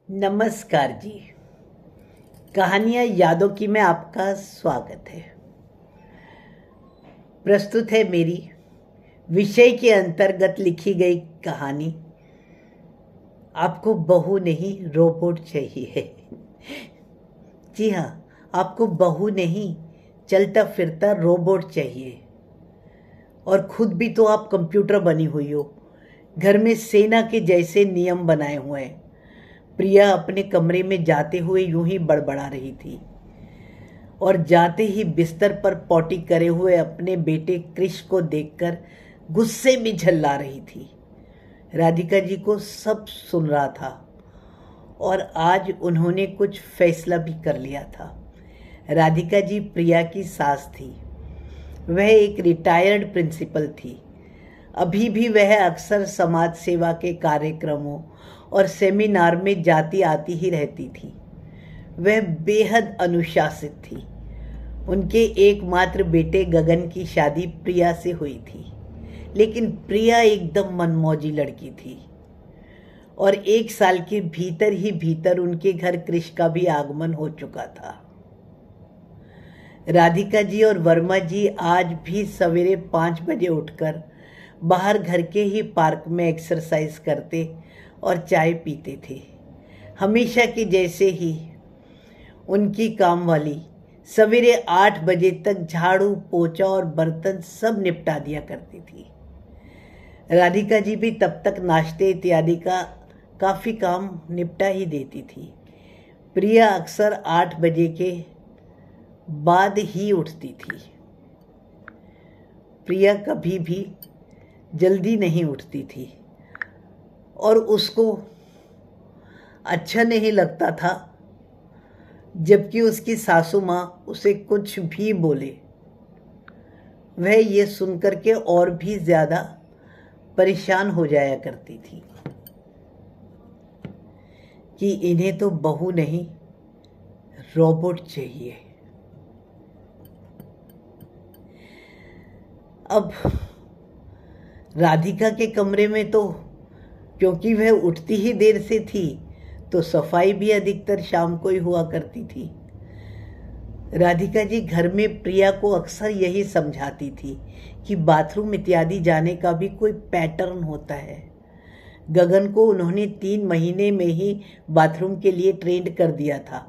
नमस्कार जी। कहानियाँ यादों की में आपका स्वागत है। प्रस्तुत है मेरी विषय के अंतर्गत लिखी गई कहानी आपको बहू नहीं रोबोट चाहिए। जी हाँ, आपको बहू नहीं चलता फिरता रोबोट चाहिए। और खुद भी तो आप कंप्यूटर बनी हुई हो, घर में सेना के जैसे नियम बनाए हुए हैं। प्रिया अपने कमरे में जाते हुए यूं ही बड़बड़ा रही थी और जाते ही बिस्तर पर पॉटी करे हुए अपने बेटे क्रिश को देखकर गुस्से में झल्ला रही थी। राधिका जी को सब सुन रहा था और आज उन्होंने कुछ फैसला भी कर लिया था। राधिका जी प्रिया की सास थी। वह एक रिटायर्ड प्रिंसिपल थी। अभी भी वह अक्सर समाज सेवा के कार्यक्रमों और सेमिनार में जाती आती ही रहती थी। वह बेहद अनुशासित थी। उनके एकमात्र बेटे गगन की शादी प्रिया से हुई थी, लेकिन प्रिया एकदम मनमौजी लड़की थी और 1 साल के भीतर ही भीतर उनके घर कृष का भी आगमन हो चुका था। राधिका जी और वर्मा जी आज भी सवेरे 5 बजे उठकर बाहर घर के ही पार्क में एक्सरसाइज करते और चाय पीते थे। हमेशा की जैसे ही उनकी कामवाली सवेरे 8 बजे तक झाड़ू पोछा और बर्तन सब निपटा दिया करती थी। राधिका जी भी तब तक नाश्ते इत्यादि का काफ़ी काम निपटा ही देती थी। प्रिया अक्सर 8 बजे के बाद ही उठती थी। प्रिया कभी भी जल्दी नहीं उठती थी और उसको अच्छा नहीं लगता था जबकि उसकी सासू माँ उसे कुछ भी बोले। वह ये सुनकर के और भी ज़्यादा परेशान हो जाया करती थी कि इन्हें तो बहू नहीं रोबोट चाहिए। अब राधिका के कमरे में तो क्योंकि वह उठती ही देर से थी तो सफाई भी अधिकतर शाम को ही हुआ करती थी। राधिका जी घर में प्रिया को अक्सर यही समझाती थी कि बाथरूम इत्यादि जाने का भी कोई पैटर्न होता है। गगन को उन्होंने 3 महीने में ही बाथरूम के लिए ट्रेंड कर दिया था।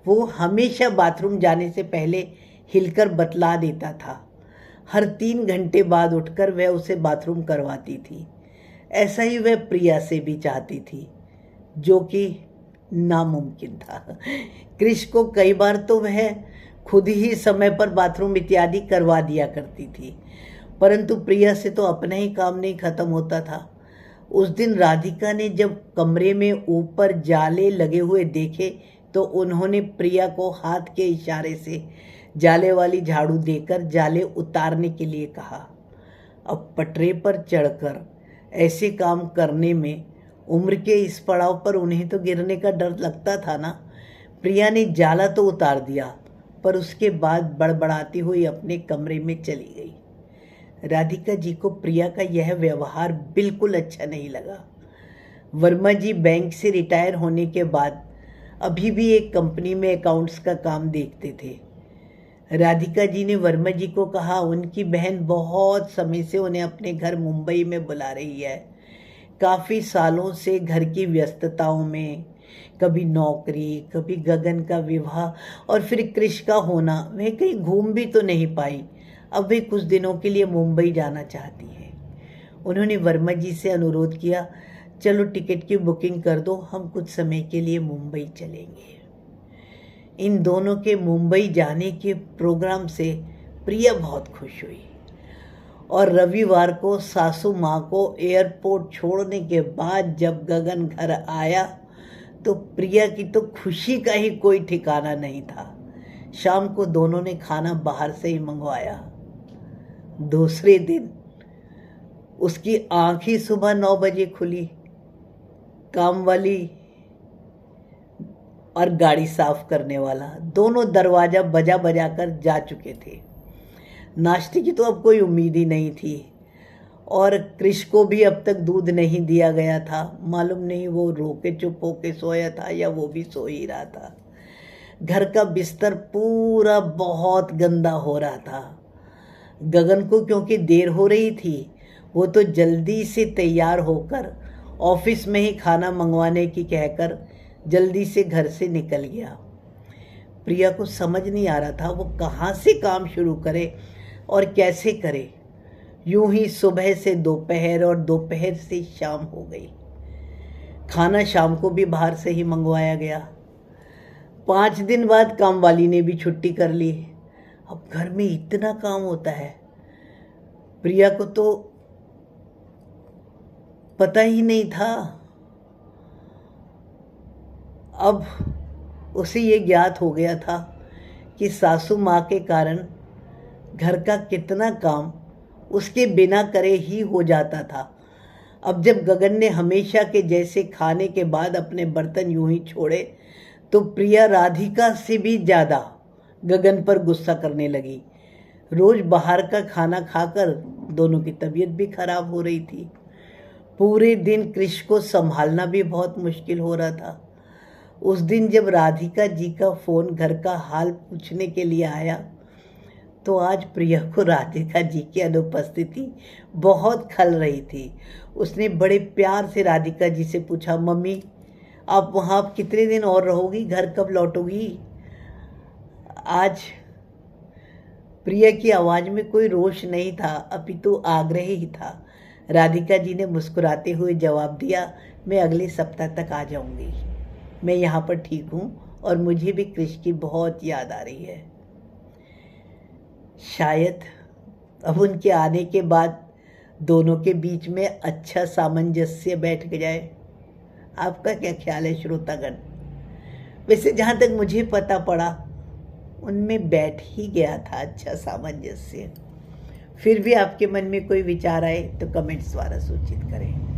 वो हमेशा बाथरूम जाने से पहले हिलकर बतला देता था। हर 3 घंटे बाद उठकर वह उसे बाथरूम करवाती थी। ऐसा ही वह प्रिया से भी चाहती थी, जो कि नामुमकिन था। कृष को कई बार तो वह खुद ही समय पर बाथरूम इत्यादि करवा दिया करती थी, परंतु प्रिया से तो अपना ही काम नहीं खत्म होता था। उस दिन राधिका ने जब कमरे में ऊपर जाले लगे हुए देखे तो उन्होंने प्रिया को हाथ के इशारे से जाले वाली झाड़ू देकर जाले उतारने के लिए कहा। अब पटरे पर चढ़कर ऐसे काम करने में उम्र के इस पड़ाव पर उन्हें तो गिरने का डर लगता था ना। प्रिया ने जाला तो उतार दिया, पर उसके बाद बड़बड़ाती हुई अपने कमरे में चली गई। राधिका जी को प्रिया का यह व्यवहार बिल्कुल अच्छा नहीं लगा। वर्मा जी बैंक से रिटायर होने के बाद अभी भी एक कंपनी में अकाउंट्स का काम देखते थे। राधिका जी ने वर्मा जी को कहा उनकी बहन बहुत समय से उन्हें अपने घर मुंबई में बुला रही है। काफ़ी सालों से घर की व्यस्तताओं में, कभी नौकरी, कभी गगन का विवाह और फिर कृष का होना, वह कहीं घूम भी तो नहीं पाई। अब वे कुछ दिनों के लिए मुंबई जाना चाहती हैं। उन्होंने वर्मा जी से अनुरोध किया, चलो टिकट की बुकिंग कर दो, हम कुछ समय के लिए मुंबई चलेंगे। इन दोनों के मुंबई जाने के प्रोग्राम से प्रिया बहुत खुश हुई और रविवार को सासू माँ को एयरपोर्ट छोड़ने के बाद जब गगन घर आया तो प्रिया की तो खुशी का ही कोई ठिकाना नहीं था। शाम को दोनों ने खाना बाहर से ही मंगवाया। दूसरे दिन उसकी आँख ही सुबह 9 बजे खुली। काम वाली और गाड़ी साफ करने वाला दोनों दरवाज़ा बजा बजा कर जा चुके थे। नाश्ते की तो अब कोई उम्मीद ही नहीं थी और कृष को भी अब तक दूध नहीं दिया गया था। मालूम नहीं वो रो के चुप होके सोया था या वो भी सो ही रहा था। घर का बिस्तर पूरा बहुत गंदा हो रहा था। गगन को क्योंकि देर हो रही थी, वो तो जल्दी से तैयार होकर ऑफिस में ही खाना मंगवाने की कहकर जल्दी से घर से निकल गया। प्रिया को समझ नहीं आ रहा था वो कहाँ से काम शुरू करे और कैसे करे। यूं ही सुबह से दोपहर और दोपहर से शाम हो गई। खाना शाम को भी बाहर से ही मंगवाया गया। 5 दिन बाद काम वाली ने भी छुट्टी कर ली। अब घर में इतना काम होता है, प्रिया को तो पता ही नहीं था। अब उसे ये ज्ञात हो गया था कि सासू माँ के कारण घर का कितना काम उसके बिना करे ही हो जाता था। अब जब गगन ने हमेशा के जैसे खाने के बाद अपने बर्तन यूं ही छोड़े तो प्रिया राधिका से भी ज़्यादा गगन पर गुस्सा करने लगी। रोज़ बाहर का खाना खाकर दोनों की तबीयत भी खराब हो रही थी। पूरे दिन कृष को संभालना भी बहुत मुश्किल हो रहा था। उस दिन जब राधिका जी का फ़ोन घर का हाल पूछने के लिए आया तो आज प्रिया को राधिका जी की अनुपस्थिति बहुत खल रही थी। उसने बड़े प्यार से राधिका जी से पूछा, मम्मी आप वहाँ कितने दिन और रहोगी, घर कब लौटोगी? आज प्रिया की आवाज़ में कोई रोष नहीं था, अपितु आग्रह ही था। राधिका जी ने मुस्कुराते हुए जवाब दिया, मैं अगले सप्ताह तक आ जाऊंगी। मैं यहाँ पर ठीक हूँ और मुझे भी कृष की बहुत याद आ रही है। शायद अब उनके आने के बाद दोनों के बीच में अच्छा सामंजस्य बैठ जाए। आपका क्या ख्याल है श्रोतागण? वैसे जहाँ तक मुझे पता पड़ा उनमें बैठ ही गया था अच्छा सामंजस्य। फिर भी आपके मन में कोई विचार आए तो कमेंट्स द्वारा सूचित करें।